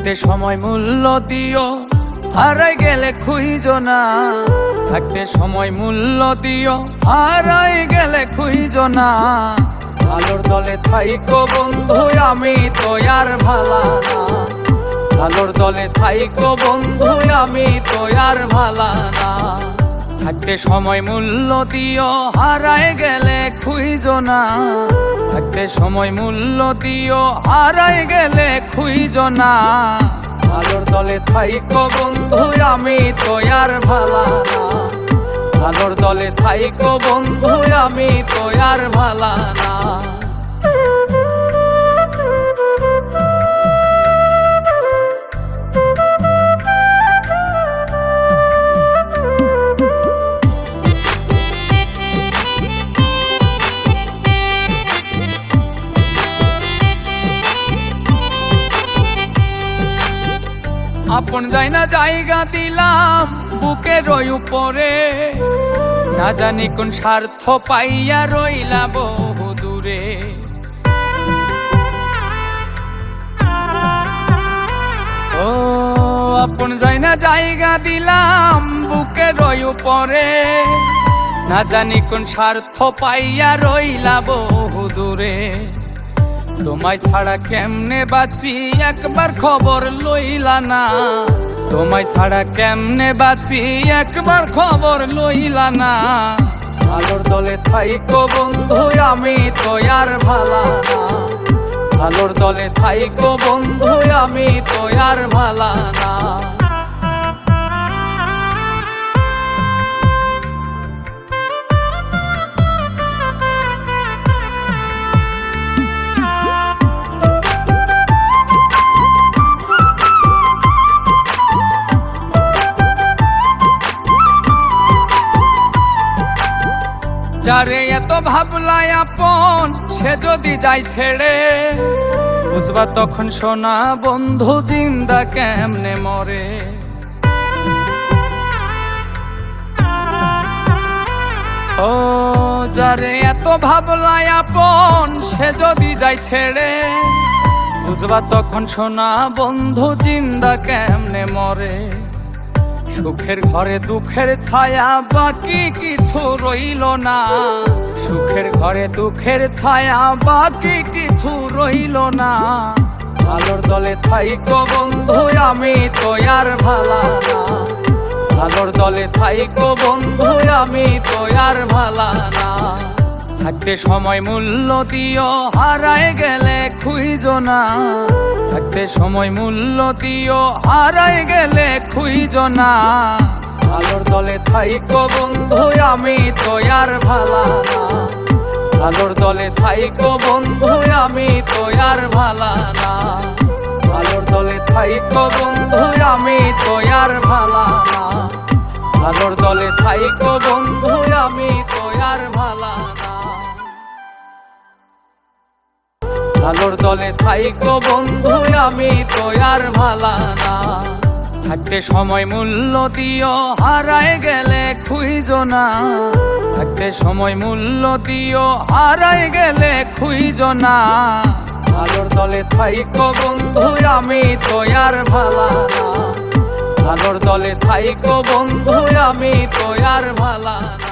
থাকতে সময় মূল্য দিও, হারাই গেলে খুঁজো না। থাকতে সময় মূল্য দিও, হারাই গেলে খুঁজো না। ভালোর দলে থাইকো বন্ধু, আমি তো আর ভালা না। ভালোর দলে থাইকো বন্ধু, আমি তো আর ভালা না। থাকতে সময় মূল্য দিও, হারাই গেলে খুঁজো না। থাকতে সময় মূল্য দিও, হারাই গেলে খুঁজো না। ভালোর দলে থাইকো বন্ধু, আমি তো আর ভালা না। ভালোর দলে থাইকো বন্ধু, আমি তো আর ভালা না। আপন যাই না জায়গা দিলাম বুকের উপরে, না জানি কোন স্বার্থ পাইয়া রইলা বহু দূরে। ও আপন যাই না জায়গা দিলাম বুকের উপরে, না জানি কোন স্বার্থ পাইয়া রইলা বহু দূরে। তোমায় ছাড়া কেমনে বাঁচি একবার খবর লইলা না। তোমায় ছাড়া কেমনে বাঁচি একবার খবর লইলা না। ভালোর দলে থাইকো বন্ধু, আমি তো আর ভালা না। ভালোর দলে থাইকো বন্ধু, আমি তো আর ভালা না। যারে এত ভাবলাই আপন, সে যদি যাই ছেড়ে, বুঝবা তখন সোনা বন্ধু জিন্দা কেমনে মরে। ও যারে এত ভাবলাই আপন, সে যদি যাই ছেড়ে, বুঝবা তখন সোনা বন্ধু জিন্দা কেমনে মরে। সুখের ঘরে দুঃখের ছায়া, বাকি কিছু রইল না। সুখের ঘরে দুঃখের ছায়া, বাকি কিছু রইল না। ভালোর দলে থাইকো বন্ধু, আমি তো আর ভালা না। ভালোর দলে থাইকো বন্ধু, আমি তো আর ভালা না। থাকতে সময় মূল্য দিও, হারাই গেলে খুঁজো না। থাকতে সময় মূল্য দিও, হারাই গেলে খুঁজো না। ভালোর দলে থাইকো বন্ধু, আমি তো আর ভালা না। ভালোর দলে থাইকো বন্ধু, আমি তো আর ভালা না। ভালোর দলে থাইকো বন্ধু, আমি তো আর ভালা না। ভালোর দলে থাইকো বন্ধু, আমি তো আর ভালা না। ভালোর দলে থাইকো বন্ধু, আমি তো আর ভালা না। থাকতে সময় মূল্য দিও, হারাই গেলে খুঁজো না। থাকতে সময় মূল্য দিও, হারাই গেলে খুঁজো না। ভালোর দলে থাইকো বন্ধু, আমি তো আর ভালা না। ভালোর দলে থাইকো বন্ধু, আমি তো আর ভালা না।